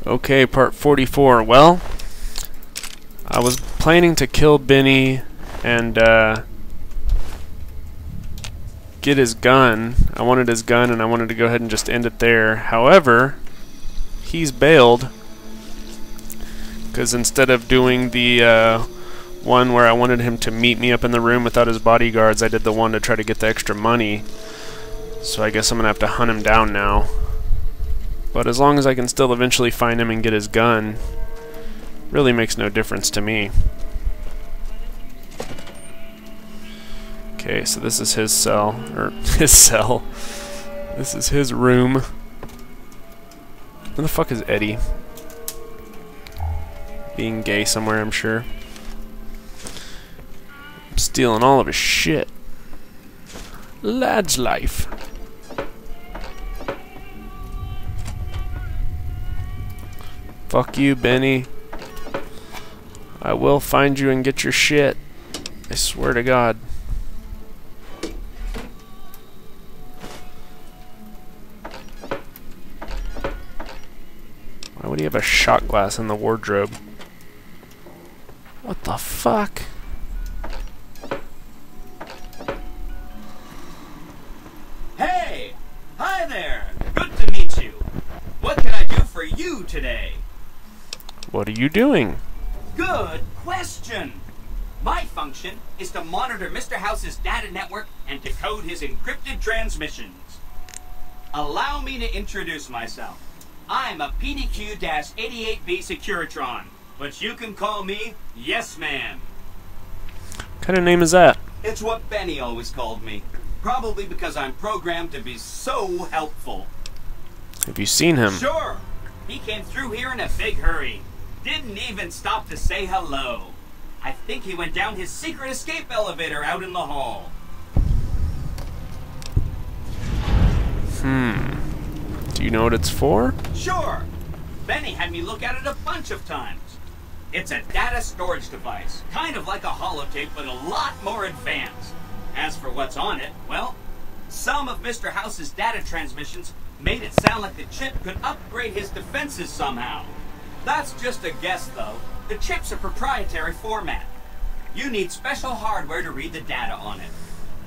Okay, part 44. Well, I was planning to kill Benny and get his gun. I wanted his gun and I wanted to go ahead and just end it there. However, he's bailed because instead of doing the one where I wanted him to meet me up in the room without his bodyguards, I did the one to try to get the extra money. So I guess I'm gonna have to hunt him down now. But as long as I can still eventually find him and get his gun, really makes no difference to me. Okay, so this is his cell, or his cell. This is his room. Where the fuck is Eddie? Being gay somewhere, I'm sure. I'm stealing all of his shit. Lad's life. Fuck you, Benny. I will find you and get your shit. I swear to God. Why would he have a shot glass in the wardrobe? What the fuck? Hey! Hi there! Good to meet you. What can I do for you today? What are you doing? Good question. My function is to monitor Mr. House's data network and decode his encrypted transmissions. Allow me to introduce myself. I'm a PDQ-88B Securitron, but you can call me Yes Man. What kind of name is that? It's what Benny always called me. Probably because I'm programmed to be so helpful. Have you seen him? Sure. He came through here in a big hurry. Didn't even stop to say hello. I think he went down his secret escape elevator out in the hall. Do you know what it's for? Sure. Benny had me look at it a bunch of times. It's a data storage device, kind of like a holotape, but a lot more advanced. As for what's on it, well, some of Mr. House's data transmissions made it sound like the chip could upgrade his defenses somehow. That's just a guess, though. The chip's a proprietary format. You need special hardware to read the data on it.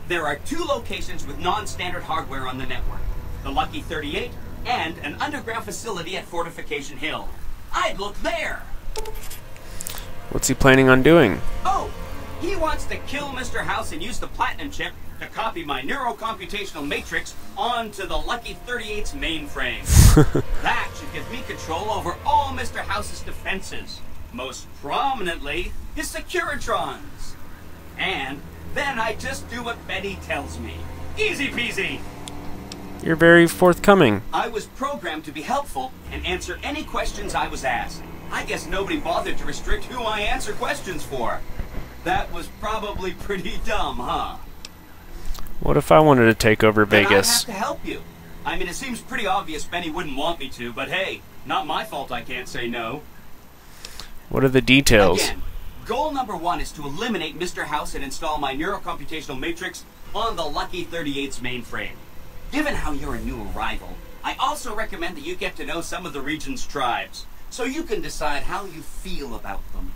There are 2 locations with non-standard hardware on the network. The Lucky 38 and an underground facility at Fortification Hill. I'd look there! What's he planning on doing? Oh! He wants to kill Mr. House and use the Platinum chip to copy my neurocomputational matrix onto the Lucky 38's mainframe. That should give me control over all Mr. House's defenses, most prominently his Securitrons. And then I just do what Benny tells me. Easy peasy! You're very forthcoming. I was programmed to be helpful and answer any questions I was asked. I guess nobody bothered to restrict who I answer questions for. That was probably pretty dumb, huh? What if I wanted to take over Vegas? Then I'd have to help you. I mean, it seems pretty obvious Benny wouldn't want me to, but hey, not my fault I can't say no. What are the details? Again, goal number 1 is to eliminate Mr. House and install my neurocomputational matrix on the Lucky 38's mainframe. Given how you're a new arrival, I also recommend that you get to know some of the region's tribes, so you can decide how you feel about them.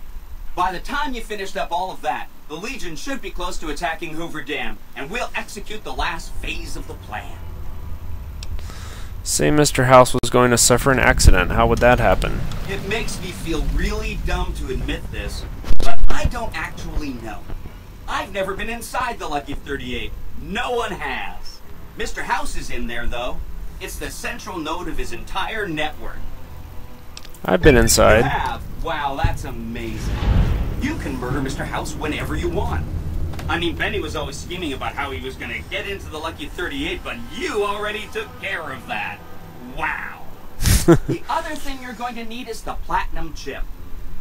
By the time you finished up all of that, the Legion should be close to attacking Hoover Dam, and we'll execute the last phase of the plan. Say Mr. House was going to suffer an accident. How would that happen? It makes me feel really dumb to admit this, but I don't actually know. I've never been inside the Lucky 38. No one has. Mr. House is in there, though. It's the central node of his entire network. I've been inside. You have? Wow, that's amazing. You can murder Mr. House whenever you want. I mean, Benny was always scheming about how he was going to get into the Lucky 38, but you already took care of that. Wow. The other thing you're going to need is the Platinum chip.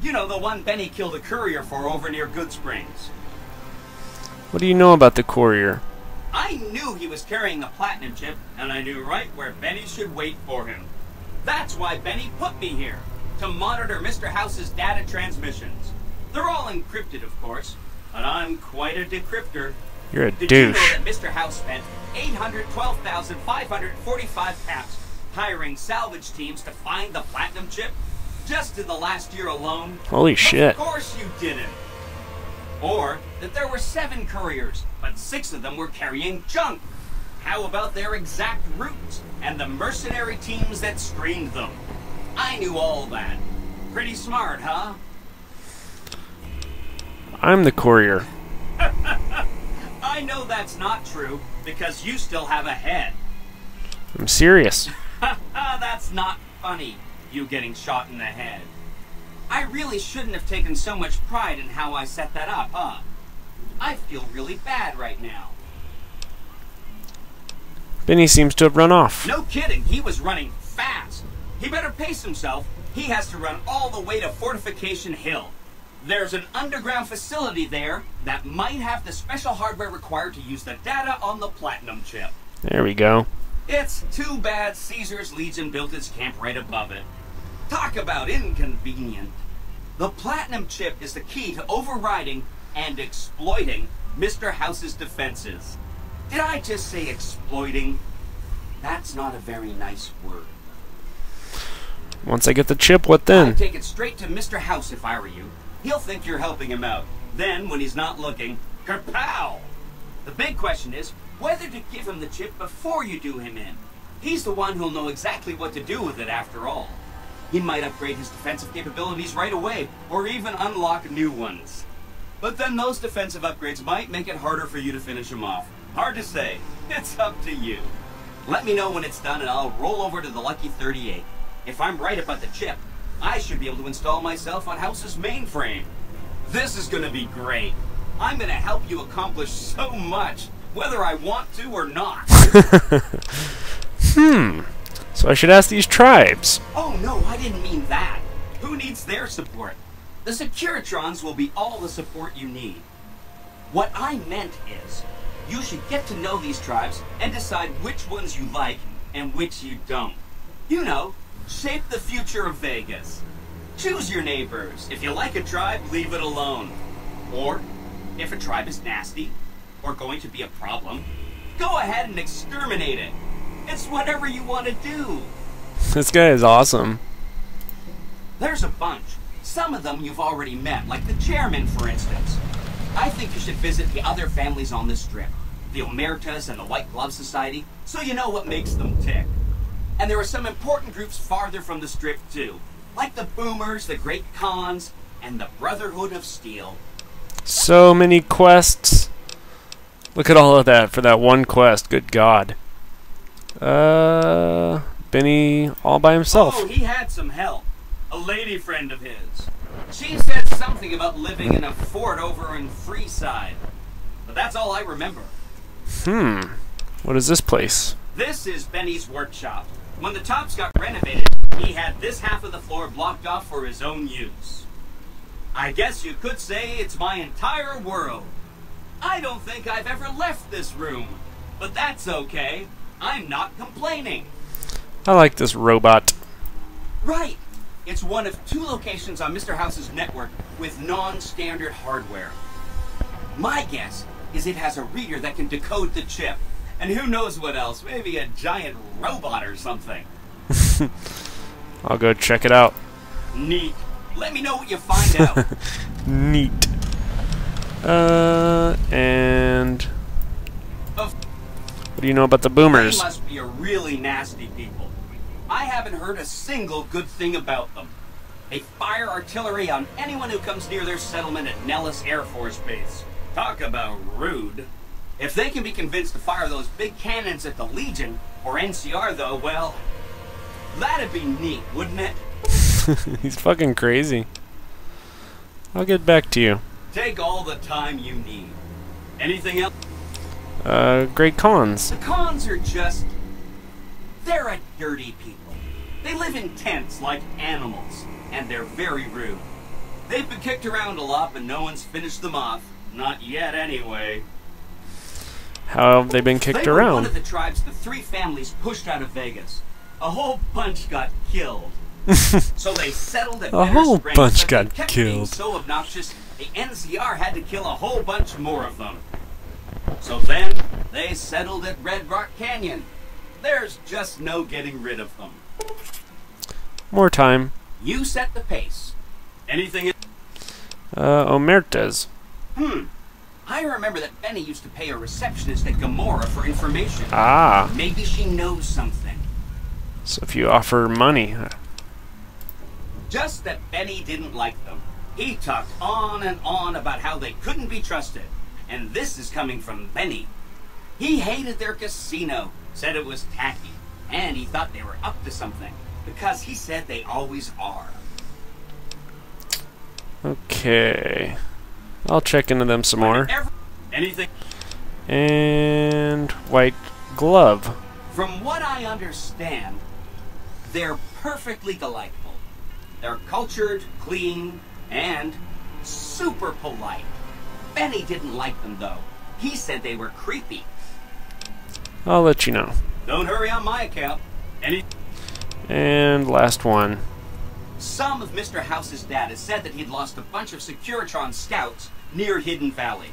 You know, the one Benny killed a courier for over near Goodsprings. What do you know about the courier? I knew he was carrying the Platinum chip, and I knew right where Benny should wait for him. That's why Benny put me here, to monitor Mr. House's data transmissions. They're all encrypted, of course, but I'm quite a decryptor. You're a Did douche. you know that Mr. House spent 812,545 caps hiring salvage teams to find the platinum chip just in the last year alone. Holy shit. Of course you didn't. Or that there were 7 couriers, but 6 of them were carrying junk. How about their exact routes and the mercenary teams that screened them? I knew all that. Pretty smart, huh? I'm the courier. I know that's not true, because you still have a head. I'm serious. That's not funny, you getting shot in the head. I really shouldn't have taken so much pride in how I set that up, huh? I feel really bad right now. Benny seems to have run off. No kidding, he was running fast. He better pace himself. He has to run all the way to Fortification Hill. There's an underground facility there that might have the special hardware required to use the data on the platinum chip. There we go. It's too bad Caesar's Legion built its camp right above it. Talk about inconvenient. The platinum chip is the key to overriding and exploiting Mr. House's defenses. Did I just say exploiting? That's not a very nice word. Once I get the chip, what then? I'd take it straight to Mr. House if I were you. He'll think you're helping him out. Then, when he's not looking, kerpow! The big question is whether to give him the chip before you do him in. He's the one who'll know exactly what to do with it after all. He might upgrade his defensive capabilities right away, or even unlock new ones. But then those defensive upgrades might make it harder for you to finish him off. Hard to say. It's up to you. Let me know when it's done and I'll roll over to the Lucky 38. If I'm right about the chip, I should be able to install myself on House's mainframe. This is going to be great. I'm going to help you accomplish so much, whether I want to or not. So I should ask these tribes. Oh no, I didn't mean that. Who needs their support? The Securitrons will be all the support you need. What I meant is, you should get to know these tribes and decide which ones you like and which you don't. You know, shape the future of Vegas. Choose your neighbors. If you like a tribe, leave it alone. Or, if a tribe is nasty, or going to be a problem, go ahead and exterminate it. It's whatever you want to do. This guy is awesome. There's a bunch. Some of them you've already met, like the chairman, for instance. I think you should visit the other families on the strip, the Omertas and the White Glove Society, so you know what makes them tick. And there are some important groups farther from the strip, too, like the Boomers, the Great Khans, and the Brotherhood of Steel. So many quests. Look at all of that for that one quest. Good God. Benny all by himself. Oh, he had some help. A lady friend of his. She said something about living in a fort over in Freeside. But that's all I remember. What is this place? This is Benny's workshop. When the tops got renovated, he had this half of the floor blocked off for his own use. I guess you could say it's my entire world. I don't think I've ever left this room. But that's okay. I'm not complaining. I like this robot. Right. It's one of 2 locations on Mr. House's network with non-standard hardware. My guess is it has a reader that can decode the chip. And who knows what else? Maybe a giant robot or something. I'll go check it out. Neat. Let me know what you find out. Neat. And what do you know about the Boomers? They must be a really nasty people. I haven't heard a single good thing about them. They fire artillery on anyone who comes near their settlement at Nellis Air Force Base. Talk about rude. If they can be convinced to fire those big cannons at the Legion, or NCR though, well, that'd be neat, wouldn't it? He's fucking crazy. I'll get back to you. Take all the time you need. Anything else? Great Khans. The Khans are just... they're a dirty people. They live in tents like animals, and they're very rude. They've been kicked around a lot, but no one's finished them off. Not yet, anyway. How have they been kicked They were around? one of the tribes the 3 families pushed out of Vegas. A whole bunch got killed. So they settled at A Better whole Springs, bunch but got they kept being killed. so obnoxious, the NCR had to kill a whole bunch more of them. So then, they settled at Red Rock Canyon. There's just no getting rid of them. More time. You set the pace. Anything? Omertas. I remember that Benny used to pay a receptionist at Gamora for information. Ah. Maybe she knows something. So if you offer money. Just that Benny didn't like them. He talked on and on about how they couldn't be trusted. And this is coming from Benny. He hated their casino, said it was tacky, and he thought they were up to something, because he said they always are. Okay. I'll check into them some more. Anything? And white glove. From what I understand, they're perfectly delightful. They're cultured, clean, and super polite. Benny didn't like them, though. He said they were creepy. I'll let you know. Don't hurry on my account. And last one. Some of Mr. House's data said that he'd lost a bunch of Securitron scouts near Hidden Valley.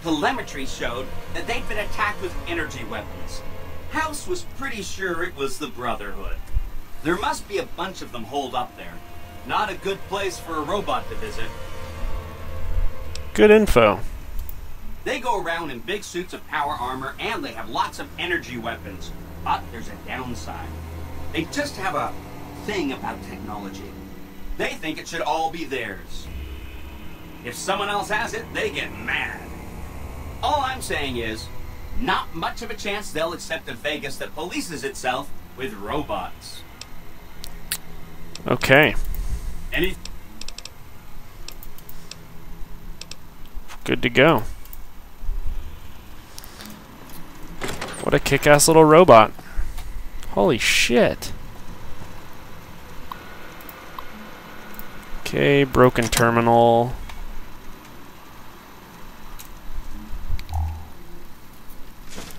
Telemetry showed that they'd been attacked with energy weapons. House was pretty sure it was the Brotherhood. There must be a bunch of them holed up there. Not a good place for a robot to visit. Good info. They go around in big suits of power armor, and they have lots of energy weapons. But there's a downside. They just have a thing about technology. They think it should all be theirs. If someone else has it, they get mad. All I'm saying is, not much of a chance they'll accept a Vegas that polices itself with robots. Okay. Good to go. What a kick-ass little robot. Holy shit. Okay, broken terminal.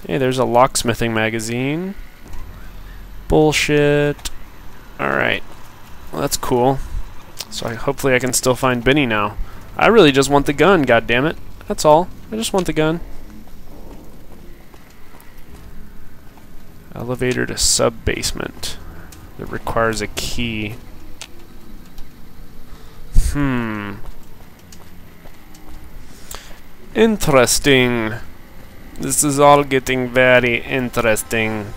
Hey, there's a locksmithing magazine. Bullshit. Alright. Well, that's cool. So hopefully I can still find Benny now. I really just want the gun, goddammit. That's all. I just want the gun. Elevator to sub-basement. That requires a key. Interesting. This is all getting very interesting.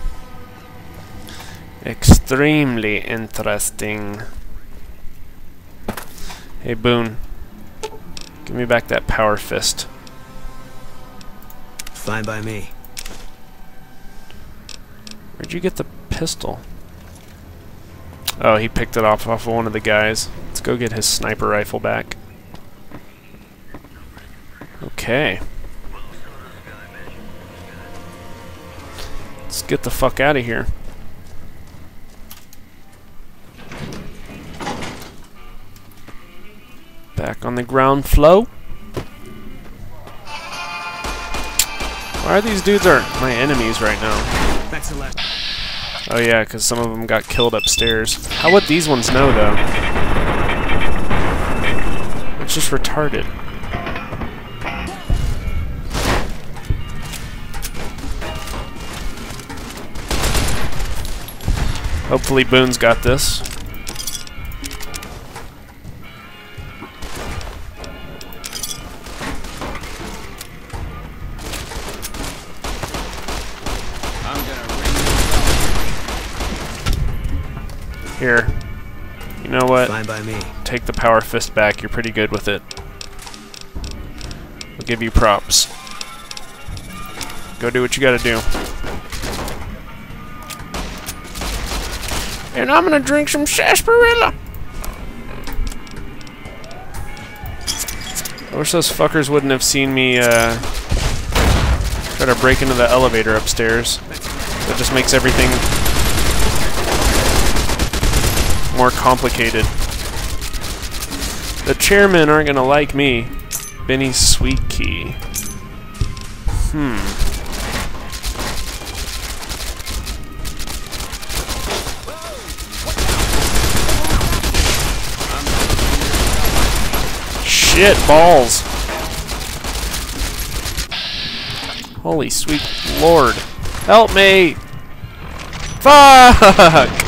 Extremely interesting. Hey, Boone. Give me back that power fist. Fine by me. Where'd you get the pistol? Oh, he picked it off of one of the guys. Let's go get his sniper rifle back. Okay. Let's get the fuck out of here. Back on the ground floor. Why are these dudes my enemies right now? That's the last. Oh yeah, because some of them got killed upstairs. How would these ones know, though? It's just retarded. Hopefully Boone's got this. Here. You know what? Fine by me. Take the power fist back. You're pretty good with it. I'll give you props. Go do what you gotta do. And I'm gonna drink some sarsaparilla. I wish those fuckers wouldn't have seen me try to break into the elevator upstairs. That just makes everything more complicated. The chairmen aren't gonna like me. Benny's sweet key. Shit balls. Holy sweet lord. Help me! Fuck!